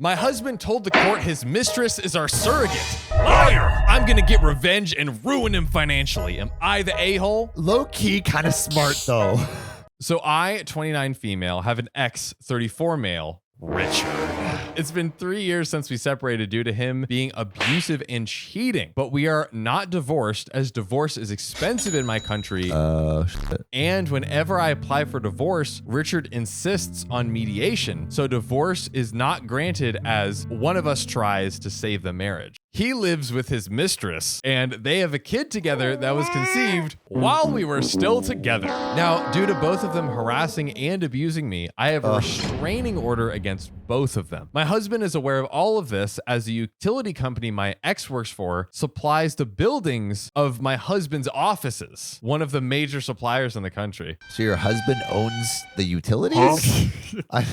My husband told the court his mistress is our surrogate. Liar! I'm gonna get revenge and ruin him financially. Am I the a-hole? Low-key kind of smart, though. So I, 29 female, have an ex, 34 male, Richard. It's been 3 years since we separated due to him being abusive and cheating, but we are not divorced as divorce is expensive in my country. Shit. And whenever I apply for divorce, Richard insists on mediation. So divorce is not granted as one of us tries to save the marriage. He lives with his mistress and they have a kid together that was conceived while we were still together. Now, due to both of them harassing and abusing me, I have a restraining order against both of them. My husband is aware of all of this as the utility company my ex works for supplies the buildings of my husband's offices, one of the major suppliers in the country. So your husband owns the utilities? I'm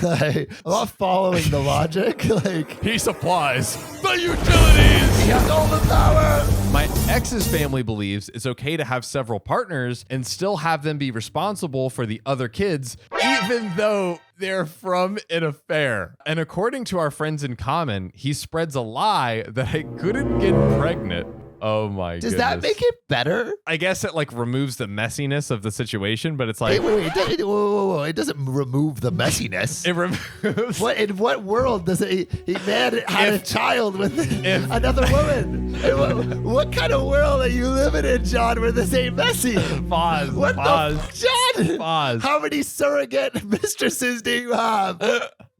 not following the logic. Like, He supplies the utilities. he has all the power. My ex's family believes it's okay to have several partners and still have them be responsible for the other kids, even though they're from an affair. And according to our friends in common, he spreads a lie that I couldn't get pregnant. Oh my goodness. Does that make it better? I guess it like removes the messiness of the situation, but it's like Wait. Whoa. It doesn't remove the messiness. it removes. In what world does it? He man had a child with another woman. What kind of world are you living in, John, where this ain't messy? Pause. What Pause. the John? Pause. How many surrogate mistresses do you have?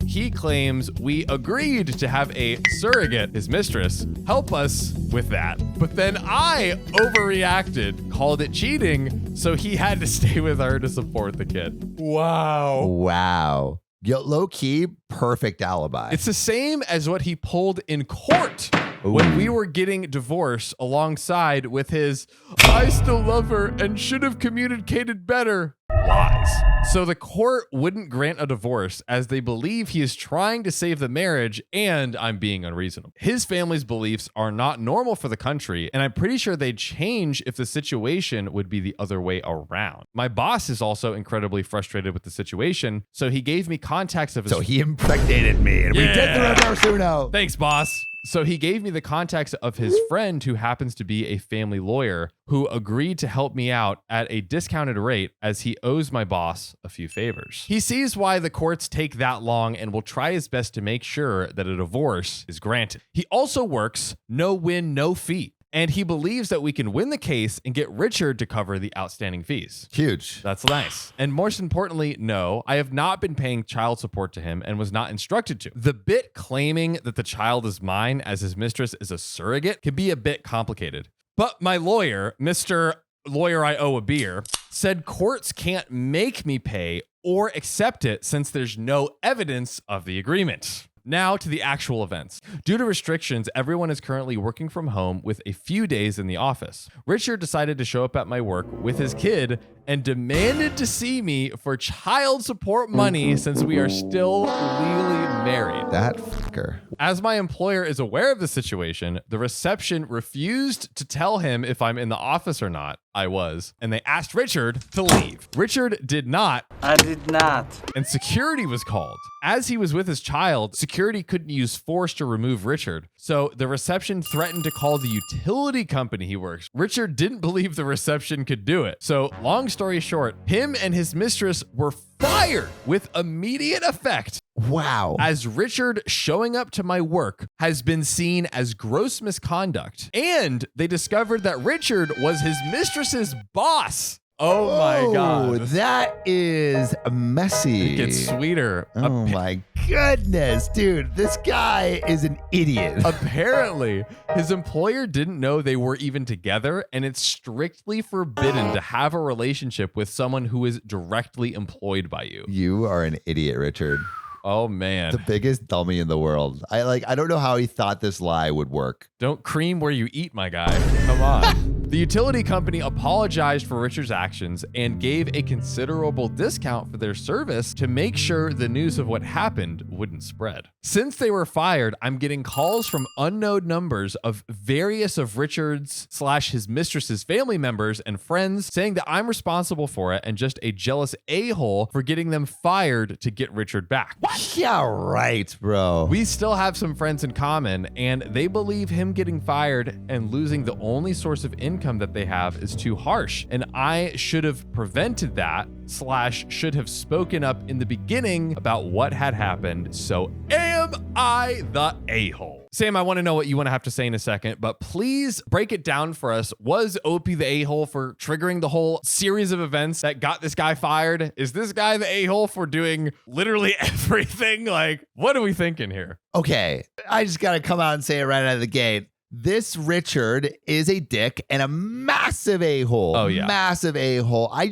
He claims we agreed to have a surrogate, his mistress, help us with that. But then I overreacted, called it cheating, so he had to stay with her to support the kid. Wow. Yo, low key, perfect alibi. It's the same as what he pulled in court when we were getting divorced alongside with his, I still love her and should have communicated better, lies. So the court wouldn't grant a divorce as they believe he is trying to save the marriage and I'm being unreasonable. His family's beliefs are not normal for the country, and I'm pretty sure they'd change if the situation would be the other way around. My boss is also incredibly frustrated with the situation, so he gave me contacts of his... So he impregnated me, and we did the reverse Uno. Thanks, boss. So he gave me the contacts of his friend who happens to be a family lawyer who agreed to help me out at a discounted rate as he owes my boss a few favors. He sees why the courts take that long and will try his best to make sure that a divorce is granted. He also works no win, no fee. And he believes that we can win the case and get Richard to cover the outstanding fees. Huge. That's nice. And most importantly, no, I have not been paying child support to him and was not instructed to. The bit claiming that the child is mine as his mistress is a surrogate can be a bit complicated. But my lawyer, Mr. Lawyer I Owe a Beer, said courts can't make me pay or accept it since there's no evidence of the agreement. Now to the actual events. Due to restrictions, everyone is currently working from home with a few days in the office. Richard decided to show up at my work with his kid and demanded to see me for child support money since we are still legally married. That fucker. As my employer is aware of the situation, the reception refused to tell him if I'm in the office or not. I was. And they asked Richard to leave. Richard did not. I did not. And security was called. As he was with his child, security couldn't use force to remove Richard. So the reception threatened to call the utility company he works. Richard didn't believe the reception could do it. So long story short, him and his mistress were fired with immediate effect. Wow. As Richard showing up to my work has been seen as gross misconduct. And they discovered that Richard was his mistress's boss. Oh my God. That is messy. It gets sweeter. Oh my goodness, dude. This guy is an idiot. Apparently, his employer didn't know they were even together, and it's strictly forbidden to have a relationship with someone who is directly employed by you. You are an idiot, Richard. Oh man. The biggest dummy in the world. I don't know how he thought this lie would work. Don't cream where you eat, my guy. Come on. The utility company apologized for Richard's actions and gave a considerable discount for their service to make sure the news of what happened wouldn't spread. Since they were fired, I'm getting calls from unknown numbers of various of Richard's / his mistress's family members and friends saying that I'm responsible for it and just a jealous a-hole for getting them fired to get Richard back. What? Yeah, right, bro. We still have some friends in common, and they believe him getting fired and losing the only source of income that they have is too harsh. And I should have prevented that / should have spoken up in the beginning about what had happened. So am I the a-hole? Sam, I want to know what you want to have to say in a second, but please break it down for us. Was OP the a-hole for triggering the whole series of events that got this guy fired? Is this guy the a-hole for doing literally everything? Like, what are we thinking here? Okay, I just got to come out and say it right out of the gate. This Richard is a dick and a massive a-hole. Oh, yeah. Massive a-hole. I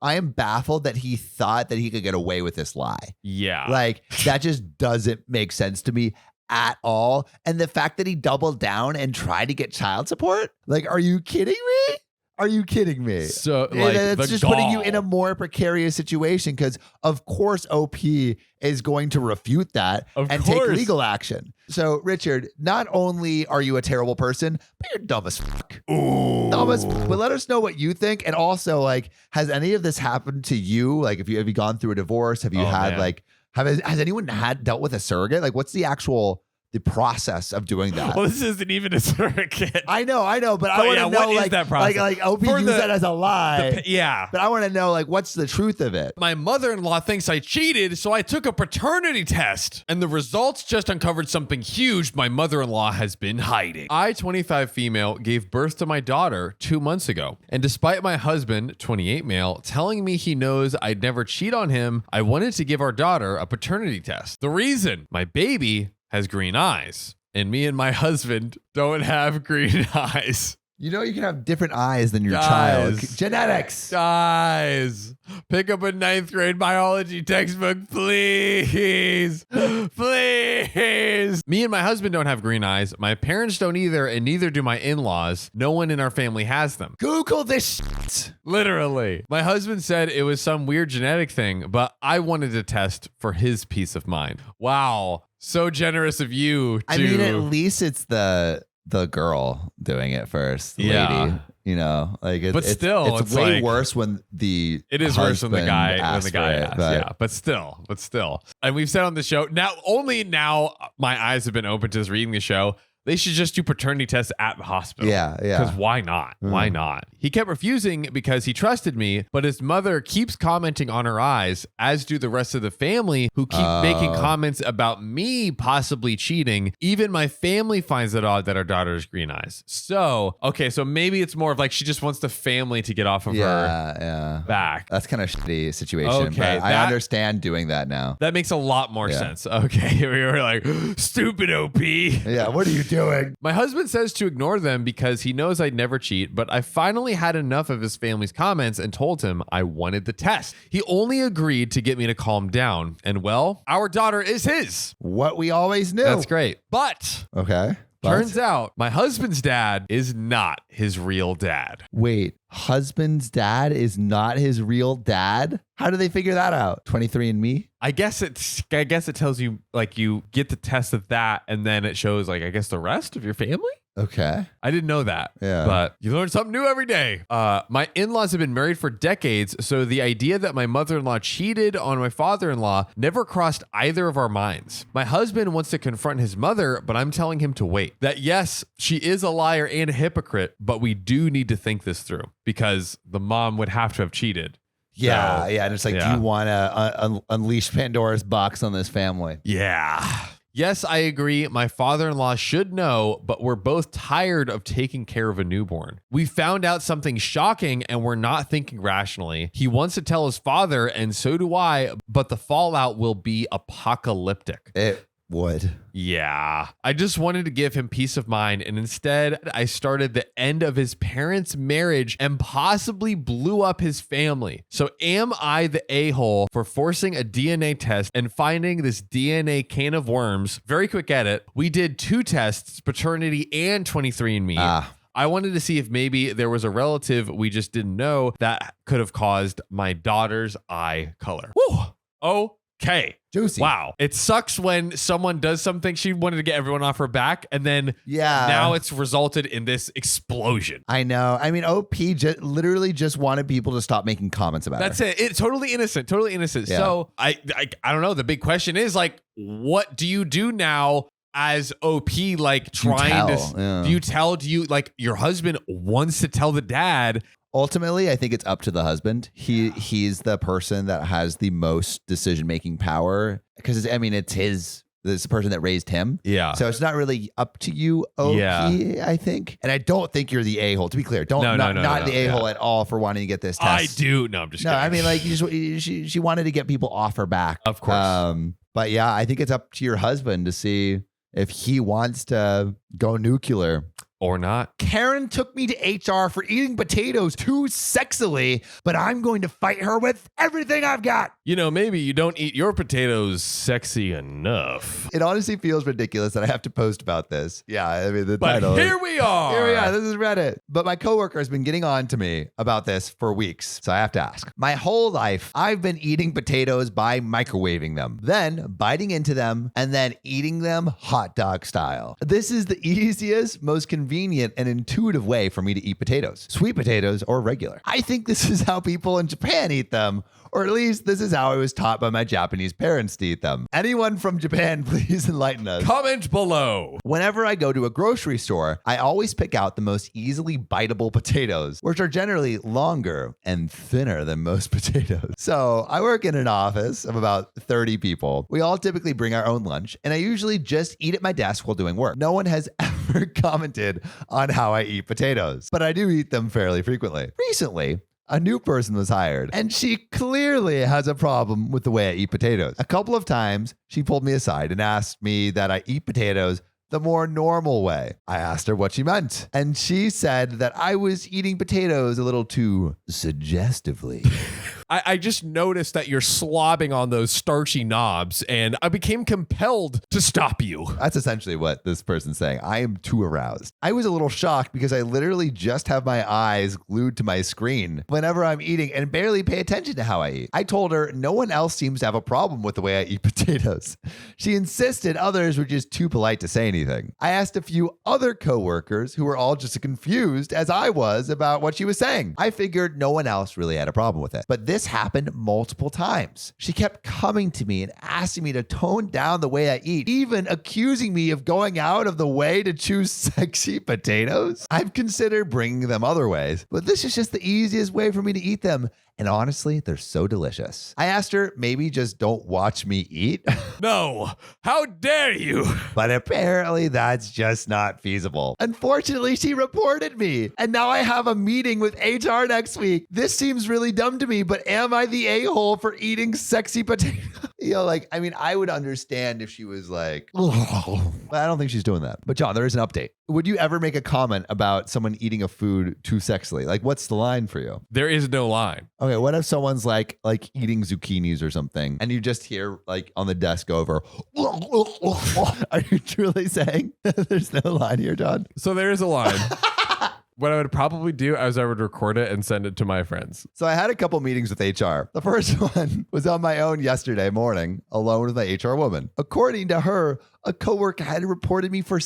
am baffled that he thought that he could get away with this lie. Yeah. Like, that just doesn't make sense to me at all. And the fact that he doubled down and tried to get child support? Like, are you kidding me? Are you kidding me? So, like, it's just putting you in a more precarious situation because, of course, OP is going to refute that and take legal action. So, Richard, not only are you a terrible person, but you're dumb as fuck. Ooh. Dumb as fuck. But let us know what you think. And also, like, has any of this happened to you? Like, have you gone through a divorce? Have you has anyone dealt with a surrogate? Like, what's the process of doing that? Well, this isn't even a surrogate. I know, but I want to know, what is that process? Like OP used that as a lie. Yeah. But I want to know, like, what's the truth of it? My mother-in-law thinks I cheated, so I took a paternity test. And the results just uncovered something huge my mother-in-law has been hiding. I, 25 female, gave birth to my daughter 2 months ago. And despite my husband, 28 male, telling me he knows I'd never cheat on him, I wanted to give our daughter a paternity test. The reason? My baby has green eyes, and me and my husband don't have green eyes. You know, you can have different eyes than your child. Genetics. Guys, pick up a 9th grade biology textbook, please. Please. Me and my husband don't have green eyes. My parents don't either, and neither do my in-laws. No one in our family has them. Google this shit. Literally. My husband said it was some weird genetic thing, but I wanted to test for his peace of mind. Wow. So generous of you. I mean, at least it's the girl doing it first. The lady, you know, like it's way like, worse when it is worse when the guy asks. But still. And we've said on the show now my eyes have been open to this reading the show. They should just do paternity tests at the hospital. Yeah. Because why not? Why not? He kept refusing because he trusted me, but his mother keeps commenting on her eyes, as do the rest of the family who keep making comments about me possibly cheating. Even my family finds it odd that our daughter has green eyes. So maybe it's more of like she just wants the family to get off of her back. That's kind of shitty situation. Okay, but I understand doing that now. That makes a lot more sense. Okay, we were like, stupid OP. Yeah, what are you doing? My husband says to ignore them because he knows I'd never cheat, but I finally had enough of his family's comments and told him I wanted the test. He only agreed to get me to calm down. And well, our daughter is his. What we always knew. That's great. But turns out my husband's dad is not his real dad. Wait, husband's dad is not his real dad? How do they figure that out? 23andMe? I guess it tells you, like, you get the test of that, and then it shows, like, I guess the rest of your family? Okay. I didn't know that. Yeah. But you learn something new every day. My in-laws have been married for decades, so the idea that my mother-in-law cheated on my father-in-law never crossed either of our minds. My husband wants to confront his mother, but I'm telling him to wait. That yes, she is a liar and a hypocrite, but we do need to think this through because the mom would have to have cheated. Yeah. And it's like, do you want to unleash Pandora's box on this family? Yeah. Yes, I agree. My father-in-law should know, but we're both tired of taking care of a newborn. We found out something shocking and we're not thinking rationally. He wants to tell his father, and so do I, but the fallout will be apocalyptic. It would. Yeah. I just wanted to give him peace of mind, and instead I started the end of his parents' marriage and possibly blew up his family. So am I the a-hole for forcing a DNA test and finding this DNA can of worms? Very quick edit. We did 2 tests, paternity and 23andMe. I wanted to see if maybe there was a relative we just didn't know that could have caused my daughter's eye color. Woo! Okay. Juicy. Wow. It sucks when someone does something she wanted to get everyone off her back, and then now it's resulted in this explosion. I know. I mean, OP literally just wanted people to stop making comments about That's her. it. It's totally innocent. Totally innocent. Yeah. So I don't know. The big question is like, what do you do now as OP? Like trying to, do you tell, like your husband wants to tell the dad? Ultimately, I think it's up to the husband. He's the person that has the most decision-making power because it's the person that raised him. Yeah. So it's not really up to you, OP, I think. And I don't think you're the a-hole. To be clear, not the a-hole at all for wanting to get this test. I do. No, I'm just kidding. I mean, like she wanted to get people off her back. Of course. But yeah, I think it's up to your husband to see if he wants to go nuclear. Or not. Karen took me to HR for eating potatoes too sexily, but I'm going to fight her with everything I've got. Maybe you don't eat your potatoes sexy enough. It honestly feels ridiculous that I have to post about this. Yeah, I mean, the title. But here we are. This is Reddit. But my coworker has been getting on to me about this for weeks, so I have to ask. My whole life, I've been eating potatoes by microwaving them, then biting into them, and then eating them hot dog style. This is the easiest, most convenient and intuitive way for me to eat potatoes, sweet potatoes or regular. I think this is how people in Japan eat them, or at least this is how I was taught by my Japanese parents to eat them. Anyone from Japan, please enlighten us. Comment below. Whenever I go to a grocery store, I always pick out the most easily biteable potatoes, which are generally longer and thinner than most potatoes. So I work in an office of about 30 people. We all typically bring our own lunch, and I usually just eat at my desk while doing work. No one has ever commented on how I eat potatoes, but I do eat them fairly frequently. Recently, a new person was hired, and she clearly has a problem with the way I eat potatoes. A couple of times, she pulled me aside and asked me that I eat potatoes the more normal way. I asked her what she meant, and she said that I was eating potatoes a little too suggestively. I just noticed that you're slobbing on those starchy knobs, and I became compelled to stop you. That's essentially what this person's saying. I am too aroused. I was a little shocked because I literally just have my eyes glued to my screen whenever I'm eating and barely pay attention to how I eat. I told her no one else seems to have a problem with the way I eat potatoes. She insisted others were just too polite to say anything. I asked a few other coworkers who were all just as confused as I was about what she was saying. I figured no one else really had a problem with it. But this happened multiple times. She kept coming to me and asking me to tone down the way I eat, even accusing me of going out of the way to choose sexy potatoes. I've considered bringing them other ways, but this is just the easiest way for me to eat them. And honestly, they're so delicious. I asked her, maybe just don't watch me eat. No, how dare you? But apparently that's just not feasible. Unfortunately, she reported me. And now I have a meeting with HR next week. This seems really dumb to me, but am I the a-hole for eating sexy potatoes? I would understand if she was like, oh. I don't think she's doing that. But John, there is an update. Would you ever make a comment about someone eating a food too sexily? Like, what's the line for you? There is no line. Okay, what if someone's like eating zucchinis or something, and you just hear like on the desk over, are you truly saying there's no line here, John? So there is a line. What I would probably do is I would record it and send it to my friends. So I had a couple meetings with HR. The first one was on my own yesterday morning, alone with my HR woman. According to her, a coworker had reported me for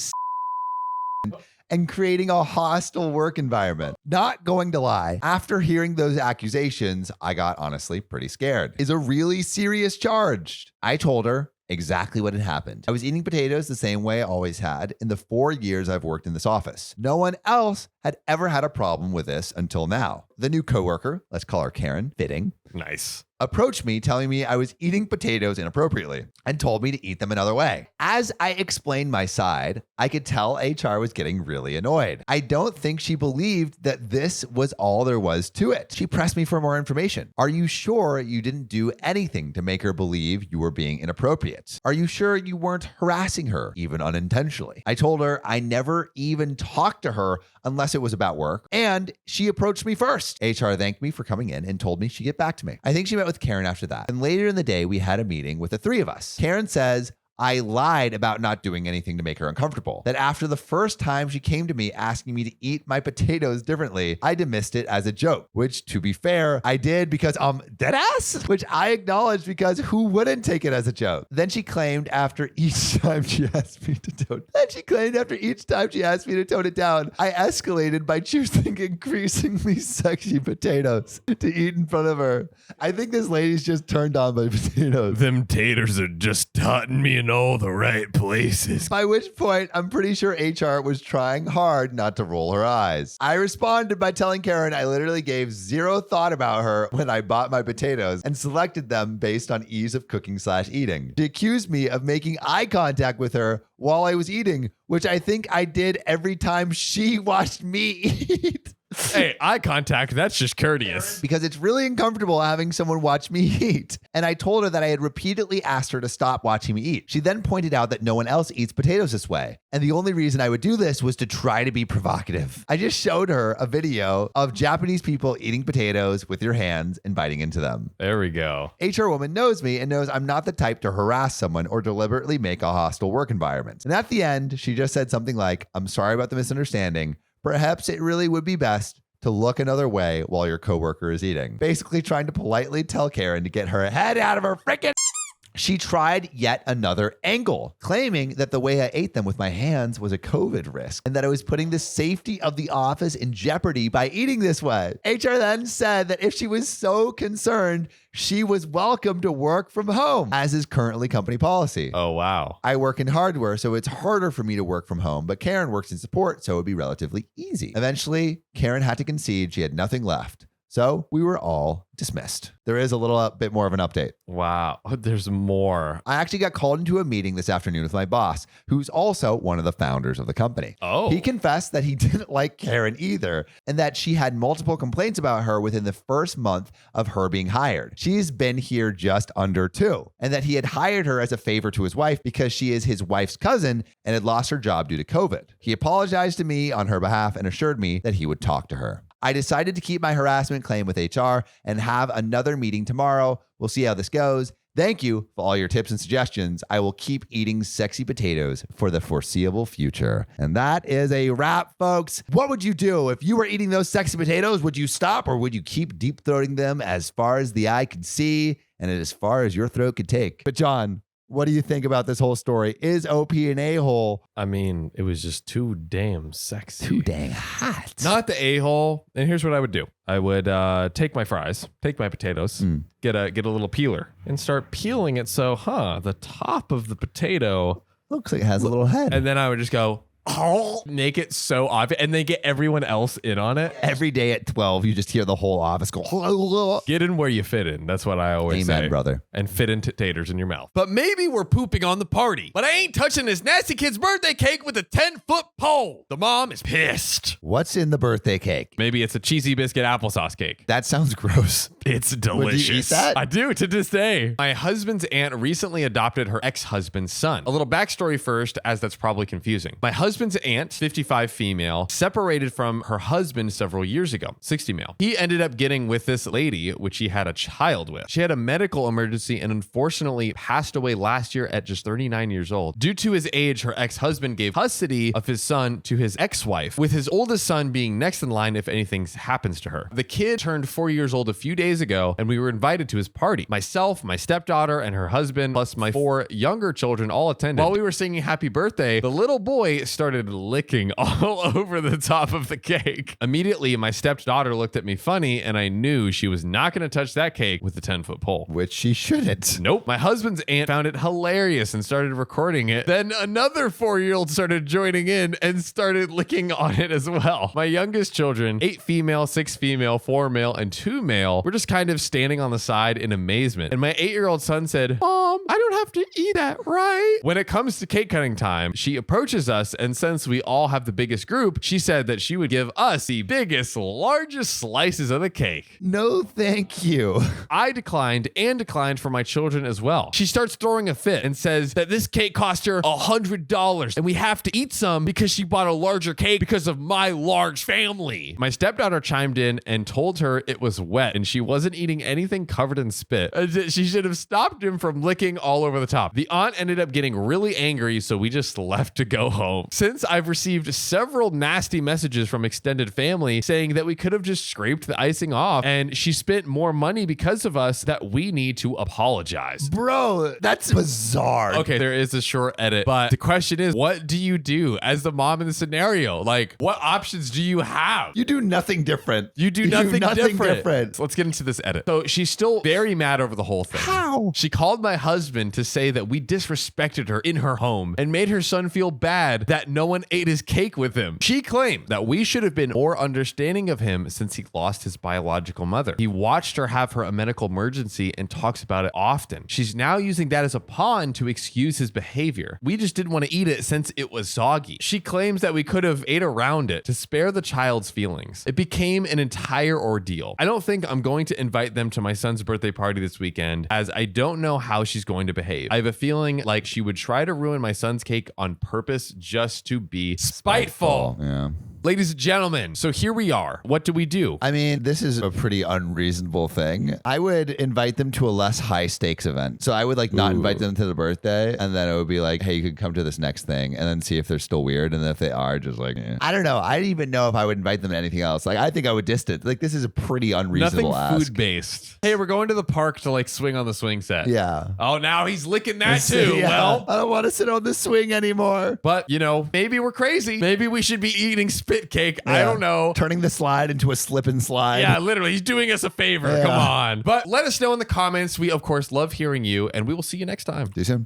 and creating a hostile work environment. Not going to lie, after hearing those accusations, I got honestly pretty scared. Is a really serious charge. I told her exactly what had happened. I was eating potatoes the same way I always had in the 4 years I've worked in this office. No one else had ever had a problem with this until now. The new coworker, let's call her Karen, fitting, nice, approached me telling me I was eating potatoes inappropriately and told me to eat them another way. As I explained my side, I could tell HR was getting really annoyed. I don't think she believed that this was all there was to it. She pressed me for more information. Are you sure you didn't do anything to make her believe you were being inappropriate? Are you sure you weren't harassing her, even unintentionally? I told her I never even talked to her unless it was about work, and she approached me first. HR thanked me for coming in and told me she'd get back to me. I think she met with Karen after that. And later in the day, we had a meeting with the three of us. Karen says, I lied about not doing anything to make her uncomfortable. That after the first time she came to me asking me to eat my potatoes differently, I dismissed it as a joke, which to be fair, I did because dead ass, which I acknowledged because who wouldn't take it as a joke? Then she claimed after each time she asked me to tone it down, I escalated by choosing increasingly sexy potatoes to eat in front of her. I think this lady's just turned on by potatoes. Them taters are just taughting me in all the right places. By which point, I'm pretty sure HR was trying hard not to roll her eyes. I responded by telling Karen I literally gave zero thought about her when I bought my potatoes and selected them based on ease of cooking/eating. She accused me of making eye contact with her while I was eating, which I think I did every time she watched me eat. Hey, eye contact, that's just courteous. Because it's really uncomfortable having someone watch me eat. And I told her that I had repeatedly asked her to stop watching me eat. She then pointed out that no one else eats potatoes this way. And the only reason I would do this was to try to be provocative. I just showed her a video of Japanese people eating potatoes with your hands and biting into them. There we go. HR woman knows me and knows I'm not the type to harass someone or deliberately make a hostile work environment. And at the end, she just said something like, "I'm sorry about the misunderstanding. Perhaps it really would be best to look another way while your coworker is eating." Basically trying to politely tell Karen to get her head out of her freaking... She tried yet another angle, claiming that the way I ate them with my hands was a COVID risk and that I was putting the safety of the office in jeopardy by eating this way. HR then said that if she was so concerned, she was welcome to work from home, as is currently company policy. Oh, wow. I work in hardware, so it's harder for me to work from home, but Karen works in support, so it would be relatively easy. Eventually, Karen had to concede she had nothing left. So we were all dismissed. There is a little bit more of an update. Wow. There's more. I actually got called into a meeting this afternoon with my boss, who's also one of the founders of the company. Oh. He confessed that he didn't like Karen either, and that she had multiple complaints about her within the first month of her being hired. She's been here just under 2, and that he had hired her as a favor to his wife because she is his wife's cousin and had lost her job due to COVID. He apologized to me on her behalf and assured me that he would talk to her. I decided to keep my harassment claim with HR and have another meeting tomorrow. We'll see how this goes. Thank you for all your tips and suggestions. I will keep eating sexy potatoes for the foreseeable future. And that is a wrap, folks. What would you do if you were eating those sexy potatoes? Would you stop or would you keep deep throating them as far as the eye could see and as far as your throat could take? But John, what do you think about this whole story? Is OP an a-hole? I mean, it was just too damn sexy. Too dang hot. Not the a-hole. And here's what I would do. I would take my fries, take my potatoes, get a little peeler, and start peeling it. So, the top of the potato looks like it has a little head. And then I would just go, make it so obvious, and then get everyone else in on it. Every day at 12, you just hear the whole office go, get in where you fit in. That's what I always say. Amen, brother. And fit in taters in your mouth. But maybe we're pooping on the party. But I ain't touching this nasty kid's birthday cake with a 10-foot pole. The mom is pissed. What's in the birthday cake? Maybe it's a cheesy biscuit applesauce cake. That sounds gross. It's delicious. Would you eat that? I do to this day. My husband's aunt recently adopted her ex-husband's son. A little backstory first, as that's probably confusing. My husband's aunt, 55 female, separated from her husband several years ago, 60 male. He ended up getting with this lady, which he had a child with. She had a medical emergency and unfortunately passed away last year at just 39 years old. Due to his age, her ex-husband gave custody of his son to his ex-wife, with his oldest son being next in line if anything happens to her. The kid turned 4 years old a few days ago, and we were invited to his party. Myself, my stepdaughter, and her husband, plus my 4 younger children all attended. While we were singing happy birthday, the little boy started licking all over the top of the cake. Immediately, my stepdaughter looked at me funny, and I knew she was not going to touch that cake with the 10-foot pole. Which she shouldn't. Nope. My husband's aunt found it hilarious and started recording it. Then another 4-year-old started joining in and started licking on it as well. My youngest children, 8 female, 6 female, 4 male, and 2 male, were just kind of standing on the side in amazement. And my 8-year-old son said, "Mom, I don't have to eat that, right?" When it comes to cake cutting time, she approaches us, and since we all have the biggest group, she said that she would give us the biggest, largest slices of the cake. No, thank you. I declined for my children as well. She starts throwing a fit and says that this cake cost her $100 and we have to eat some because she bought a larger cake because of my large family. My stepdaughter chimed in and told her it was wet and she wasn't eating anything covered in spit. She should have stopped him from licking all over the top. The aunt ended up getting really angry, so we just left to go home. Since I've received several nasty messages from extended family saying that we could have just scraped the icing off and she spent more money because of us, that we need to apologize. Bro, that's bizarre. Okay, there is a short edit, but the question is, what do you do as the mom in the scenario? Like, what options do you have? You do nothing different. You do nothing different. So let's get into this edit. So she's still very mad over the whole thing. How? She called my husband to say that we disrespected her in her home and made her son feel bad that no one ate his cake with him. She claimed that we should have been more understanding of him since he lost his biological mother. He watched her have a medical emergency and talks about it often. She's now using that as a pawn to excuse his behavior. We just didn't want to eat it since it was soggy. She claims that we could have ate around it to spare the child's feelings. It became an entire ordeal. I don't think I'm going to invite them to my son's birthday party this weekend, as I don't know how she's going to behave. I have a feeling like she would try to ruin my son's cake on purpose just to be spiteful. Yeah. Ladies and gentlemen, so here we are. What do we do? I mean, this is a pretty unreasonable thing. I would invite them to a less high stakes event. So I would like not invite them to the birthday, and then it would be like, hey, you could come to this next thing, and then see if they're still weird. And if they are, just like, I don't know. I didn't even know if I would invite them to anything else. Like, I think I would distance. Like, this is a pretty unreasonable Nothing ask. food based. Hey, we're going to the park to like swing on the swing set. Yeah. Oh, now he's licking that too. Yeah. Well, I don't want to sit on the swing anymore. but you know, maybe we're crazy. Maybe we should be eating spit cake. I don't know. Turning the slide into a slip and slide. Yeah, literally. He's doing us a favor. Yeah. Come on. But let us know in the comments. We, of course, love hearing you, and we will see you next time. See you soon.